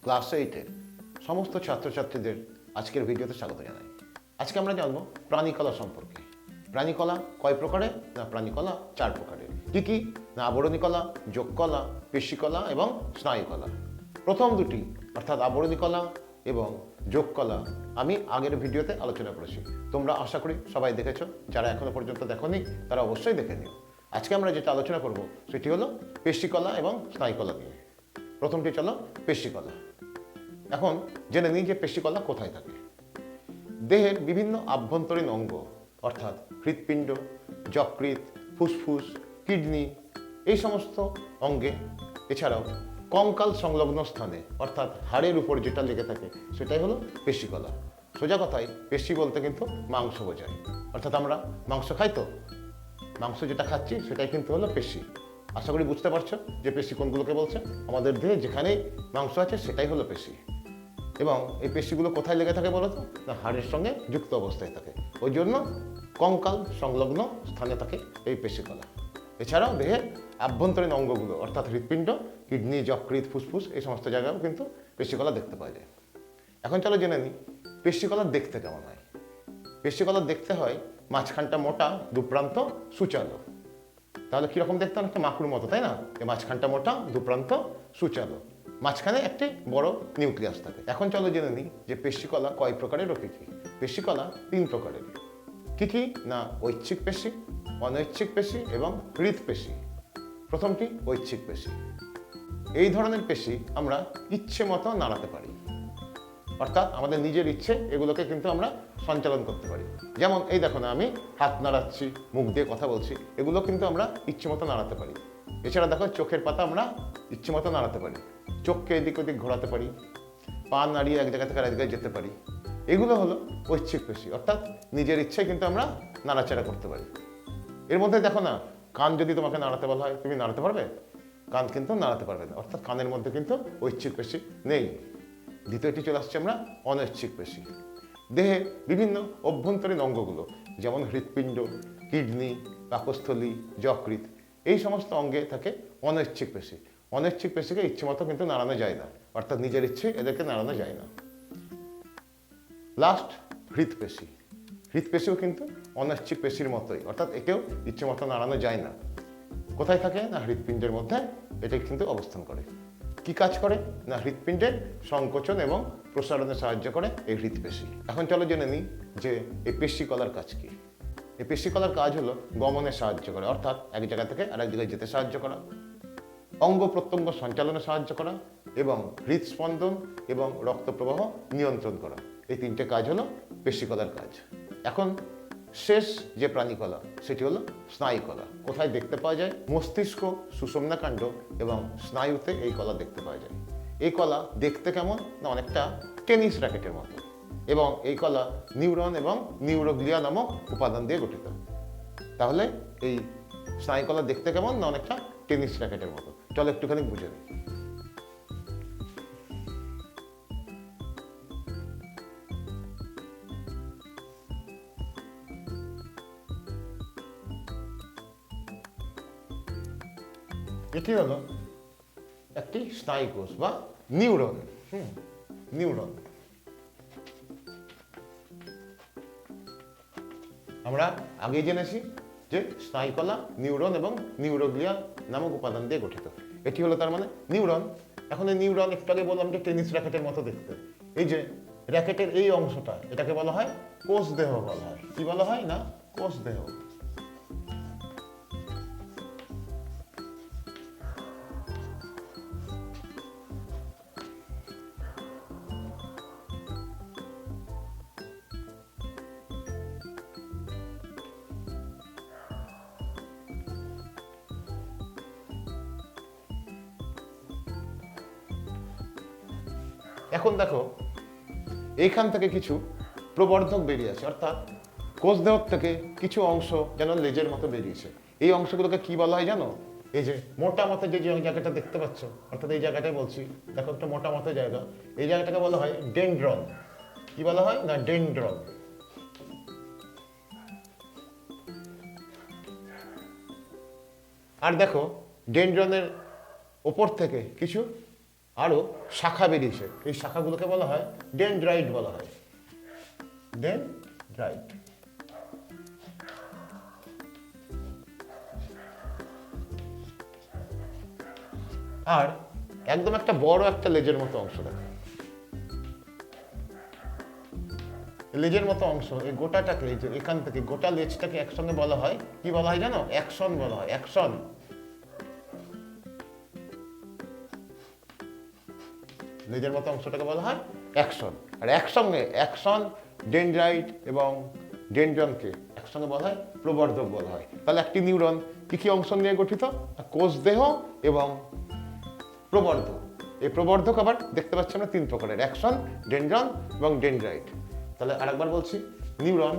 Class 8-এর সমস্ত ছাত্রছাত্রীদের আজকের ভিডিওতে স্বাগত জানাই। আজকে আমরা জানবো প্রাণীকলা সম্পর্কে। প্রাণীকলা কয় প্রকারের? না প্রাণীকলা 4 প্রকারের। কি? না আবরণী কলা, যোগ কলা, পেশিকলা এবং স্নায়ুকলা। প্রথম দুটি অর্থাৎ আবরণী কলা এবং যোগ কলা আমি আগের ভিডিওতে আলোচনা করেছি। তোমরা আশা করি সবাই দেখেছো। যারা এখনো পর্যন্ত দেখোনি তারা অবশ্যই দেখে নিও। আজকে আমরা যেটা আলোচনা করব সেটি হলো পেশিকলা এবং স্নায়ুকলা নিয়ে। প্রথমটি চলো পেশিকলা। এখন জেনে নিই যে পেশিকলা কোথায় থাকে। দেহের বিভিন্ন আভ্যন্তরীণ অঙ্গ অর্থাৎ হৃৎপিণ্ড, যকৃৎ, ফুসফুস, কিডনি এই সমস্ত অঙ্গে, এছাড়াও কঙ্কাল সংলগ্ন স্থানে অর্থাৎ হাড়ের উপর যেটা লেগে থাকে সেটাই হলো পেশিকলা। সোজা কথায় পেশি বলতে কিন্তু মাংস বোঝায়। অর্থাৎ আমরা মাংস খাই, তো মাংস যেটা খাচ্ছি সেটাই কিন্তু হলো পেশি। আশা করি বুঝতে পারছো যে পেশি কোনগুলোকে বলছে। আমাদের দেহে যেখানেই মাংস আছে সেটাই হলো পেশি। এবং এই পেশিগুলো কোথায় লেগে থাকে বলো তো? না হাড়ের সঙ্গে যুক্ত অবস্থায় থাকে। ওই জন্য কঙ্কাল সংলগ্ন স্থানে থাকে এই পেশিকলা। এছাড়াও দেহের আভ্যন্তরীণ অঙ্গগুলো অর্থাৎ হৃৎপিণ্ড, কিডনি, যকৃৎ, ফুসফুস এই সমস্ত জায়গায়ও কিন্তু পেশিকলা দেখতে পাওয়া যায়। এখন চলো জেনে নিই পেশিকলা দেখতে কেমন হয়। পেশিকলা দেখতে হয় মাঝখানটা মোটা, দুপ্রান্ত সুচালো। তাহলে কীরকম দেখতে? অনেকটা মাকুর মতো, তাই না? এই মাঝখানটা মোটা, দুপ্রান্ত সুচালো, মাঝখানে একটি বড় নিউক্লিয়াস থাকে। এখন চলো জেনে নিই যে পেশিকলা কয় প্রকারের ও কী। পেশিকলা 3 প্রকারের। কি? না ঐচ্ছিক পেশি, অনৈচ্ছিক পেশি এবং হৃৎপেশি। প্রথমটি ঐচ্ছিক পেশি। এই ধরনের পেশি আমরা ইচ্ছে মতো নাড়াতে পারি, অর্থাৎ আমাদের নিজের ইচ্ছে এগুলোকে কিন্তু আমরা সঞ্চালন করতে পারি। যেমন এই দেখো না, আমি হাত নাড়াচ্ছি, মুখ দিয়ে কথা বলছি, এগুলো কিন্তু আমরা ইচ্ছে মতো নাড়াতে পারি। এছাড়া দেখো চোখের পাতা আমরা ইচ্ছে মতো নাড়াতে পারি, চোখকে এদিক ওদিক ঘোরাতে পারি, পা নাড়িয়ে এক জায়গা থেকে আরেক জায়গায় যেতে পারি। এগুলো হলো ঐচ্ছিক পেশি, অর্থাৎ নিজের ইচ্ছায় কিন্তু আমরা নাড়াচাড়া করতে পারি। এর মধ্যে দেখো না, কান যদি তোমাকে নাড়াতে বলা হয় তুমি নাড়াতে পারবে? কান কিন্তু নাড়াতে পারবে না, অর্থাৎ কানের মধ্যে কিন্তু ঐচ্ছিক পেশি নেই। দ্বিতীয়টি চলে আসছে আমরা অনৈচ্ছিক পেশি। দেহে বিভিন্ন অভ্যন্তরীণ অঙ্গগুলো যেমন হৃৎপিণ্ড, কিডনি, পাকস্থলী, যকৃৎ এই সমস্ত অঙ্গে থাকে অনৈচ্ছিক পেশি। অনৈচ্ছিক পেশিকে ইচ্ছে মতো কিন্তু নাড়ানো যায় না, অর্থাৎ নিজের ইচ্ছে এদেরকে নাড়ানো যায় না। লাস্ট হৃৎপেশি। হৃৎপেশিও কিন্তু অনৈচ্ছিক পেশির মতোই, অর্থাৎ একেও ইচ্ছে মতো নাড়ানো যায় না। কোথায় থাকে? না হৃৎপিণ্ডের মধ্যে এটা কিন্তু অবস্থান করে। কি কাজ করে? না হৃৎপিণ্ডের সংকোচন এবং প্রসারণে সাহায্য করে এই হৃৎপেশি। এখন চলো জেনে নিই যে এই পেশিকলার কাজ কি। এই পেশিকলার কাজ হলো গমনে সাহায্য করে, অর্থাৎ এক জায়গা থেকে আরেক জায়গায় যেতে সাহায্য করা, অঙ্গ প্রত্যঙ্গ সঞ্চালনে সাহায্য করা এবং হৃদস্পন্দন এবং রক্ত প্রবাহ নিয়ন্ত্রণ করা। এই 3টে কাজ হলো পেশিকলার কাজ। এখন শেষ যে প্রাণীকলা সেটি হলো স্নায়ুকলা। কোথায় দেখতে পাওয়া যায়? মস্তিষ্ক, সুষুম্নাকাণ্ড এবং স্নায়ুতে এই কলা দেখতে পাওয়া যায়। এই কলা দেখতে কেমন? না অনেকটা টেনিস র্যাকেটের মতো, এবং এই কলা নিউরন এবং নিউরোগ্লিয়া নামক উপাদান দিয়ে গঠিত। তাহলে এই স্নায়ুকলা দেখতে কেমন? না অনেকটা টেনিস র্যাকেটের মতো। চলো একটুখানি বুঝে নিই। এটি হলো একটি স্নায়ুকোষ বা নিউরন। নিউরন। আমরা আগেই জেনেছি যে স্নায়ুকলা নিউরন এবং নিউরোগ্লিয়া নামক উপাদান দিয়ে গঠিত। এটি হলো তার মানে নিউরন। এখন এই নিউরন একটু আগে বললাম যে টেনিস র্যাকেটের মতো দেখতে। এই যে র্যাকেটের এই অংশটা এটাকে বলা হয় কোষ দেহ বলা হয়। কি বলা হয়? না কোষ দেহ। এখন দেখো এইখান থেকে কিছু প্রবর্ধক বেরিয়ে আছে, অর্থাৎ কোষ দেহ থেকে কিছু অংশ যেন লেজের মতো বেরিয়েছে। এই অংশগুলোকে কি বলা হয় জানো? এই যে মোটা মতো যে জায়গাটা দেখতে পাচ্ছ, অর্থাৎ এই জায়গাটাই বলছি, দেখো একটা মোটা মতো জায়গা, এই জায়গাটাকে বলা হয় ডেনড্রন। কি বলা হয়? না ডেনড্রন। আর দেখো ডেনড্রনের ওপর থেকে কিছু আরও শাখা বেরিয়েছে, এই শাখাগুলোকে বলা হয় ডেনড্রাইট বলা হয়, ডেনড্রাইট। আর একদম একটা বড় একটা লেজের মতো অংশ দেখো, লেজের মতো অংশ, এই গোটাটাকে, এই যে এখান থেকে গোটা লেজটাকে একসঙ্গে বলা হয়, কি বলা হয় জানো? অ্যাকশন বলা হয়, অ্যাকশন। লেজের মতো অংশটাকে বলা হয় অ্যাকশন। আর একসঙ্গে অ্যাকশন, ডেনড্রাইট এবং ডেনড্রনকে একসঙ্গে বলা হয় প্রবর্ধক বলা হয়। তাহলে একটি নিউরন কি কি অংশ নিয়ে গঠিত? কোষ দেহ এবং প্রবর্ধক। এই প্রবর্ধক আবার দেখতে পাচ্ছি আমরা 3 প্রকারের, অ্যাকশন, ডেনড্রন এবং ডেনড্রাইট। তাহলে আরেকবার বলছি, নিউরন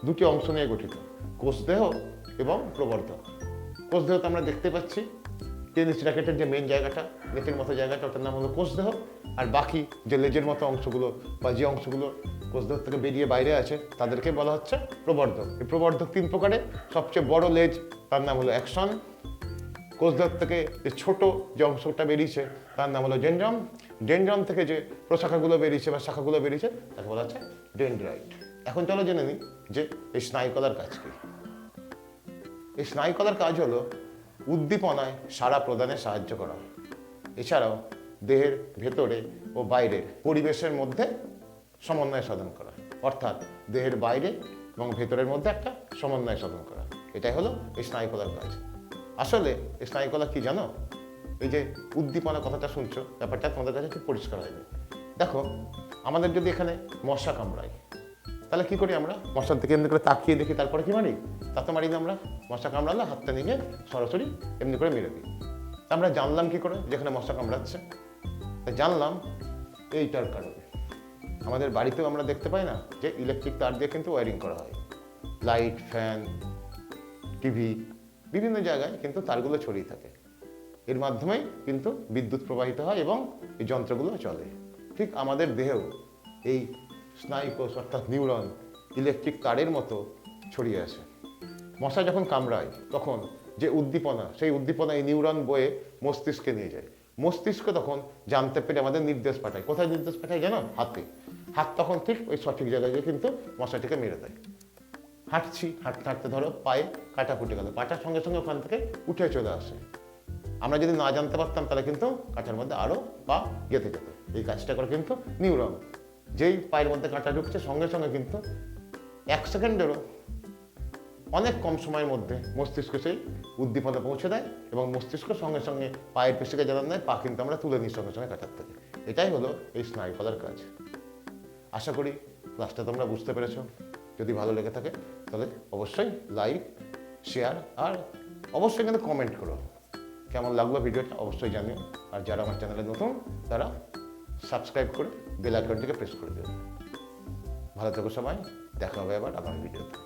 2টি অংশ নিয়ে গঠিত, কোষ দেহ এবং প্রবর্ধক। কোষ দেহ তো আমরা দেখতে পাচ্ছি, টেনিস র্যাকেটের যে মেন জায়গাটা, নেটের মতো জায়গাটা, ওটার নাম হলো কোষ দেহ। আর বাকি যে লেজের মতো অংশগুলো বা যে অংশগুলো কোষ দেহ থেকে বেরিয়ে বাইরে আছে তাদেরকে বলা হচ্ছে প্রবর্ধক। এই প্রবর্ধক 3 প্রকারের, সবচেয়ে বড় লেজ তার নাম হলো অ্যাকশন, কোষ দেহ থেকে যে ছোট যে অংশটা বেরিয়েছে তার নাম হলো ডেনড্রন, ডেনড্রন থেকে যে প্রশাখাগুলো বেরিয়েছে বা শাখাগুলো বেরিয়েছে তাকে বলা হচ্ছে ডেনড্রাইট। এখন চলো জেনে নিই যে এই স্নায়ুকলার কাজ কি। এই স্নায়ুকলার কাজ হলো উদ্দীপনায় সাড়া প্রদানে সাহায্য করা, এছাড়াও দেহের ভেতরে ও বাইরের পরিবেশের মধ্যে সমন্বয় সাধন করা, অর্থাৎ দেহের বাইরে এবং ভেতরের মধ্যে একটা সমন্বয় সাধন করা, এটাই হলো এই স্নায়ুকলার কাজ। আসলে এই স্নায়ুকলা কি জানো? এই যে উদ্দীপনা কথাটা শুনছো, ব্যাপারটা তোমাদের কাছে খুব পরিষ্কার হয়নি। দেখো, আমাদের যদি এখানে মশা কামড়ায় তাহলে কি করি আমরা? মশার দিকে এমনি করে তাকিয়ে দেখি, তারপরে কি মারি? তা তো মারি না আমরা। মশা কামড়ালে হাতটা নিয়ে সরাসরি এমনি করে মেরে দিই। আমরা জানলাম কি করে যেখানে মশা কামড়াচ্ছে? জানলাম এইটার কারণে। আমাদের বাড়িতেও আমরা দেখতে পাই না যে ইলেকট্রিক তার দিয়ে কিন্তু ওয়্যারিং করা হয়, লাইট, ফ্যান, টিভি, বিভিন্ন জায়গায় কিন্তু তারগুলো ছড়িয়ে থাকে। এর মাধ্যমেই কিন্তু বিদ্যুৎ প্রবাহিত হয় এবং এই যন্ত্রগুলো চলে। ঠিক আমাদের দেহেও এই স্নায়ুকোষ অর্থাৎ নিউরন ইলেকট্রিক তারের মতো ছড়িয়ে আছে। মশা যখন কামড়ায় তখন যে উদ্দীপনা, সেই উদ্দীপনা এই নিউরন বয়ে মস্তিষ্কে নিয়ে যায়। মস্তিষ্ক তখন জানতে পেরে আমাদের নির্দেশ পাঠায়। কোথায় নির্দেশ পাঠায় জানো? হাতে। হাত তখন ঠিক ওই সঠিক জায়গায় গিয়ে কিন্তু মশাটিকে মেরে দেয়। হাঁটছি, হাঁটতে হাঁটতে ধরো পায়ে কাঁটা ফুটে গেল, কাঁটার সঙ্গে সঙ্গে ওখান থেকে উঠে চলে আসে। আমরা যদি না জানতে পারতাম তাহলে কিন্তু কাঁটার মধ্যে আরও পা গেঁথে যেত। এই কাজটা করে কিন্তু নিউরন, যেই পায়ের মধ্যে কাঁটা ঢুকছে সঙ্গে সঙ্গে কিন্তু 1 সেকেন্ডেরও অনেক কম সময়ের মধ্যে মস্তিষ্ক সেই উদ্দীপনা পৌঁছে দেয় এবং মস্তিষ্ক সঙ্গে সঙ্গে পায়ের পেশিকে জানান দেয়, পা কিন্তু আমরা তুলে নিই সঙ্গে সঙ্গে কাঁটার থেকে। এটাই হলো এই স্নায়ুকলার কাজ। আশা করি ক্লাসটা তোমরা বুঝতে পেরেছো। যদি ভালো লেগে থাকে তাহলে অবশ্যই লাইক, শেয়ার আর অবশ্যই কিন্তু কমেন্ট করো। কেমন লাগলো ভিডিওটা অবশ্যই জানিও। আর যারা আমার চ্যানেলে নতুন তারা সাবস্ক্রাইব করে বেল আইকনটিকে প্রেস করে দিও। ভালো থেকো সবাই, দেখা হবে আবার আগামী ভিডিওতে।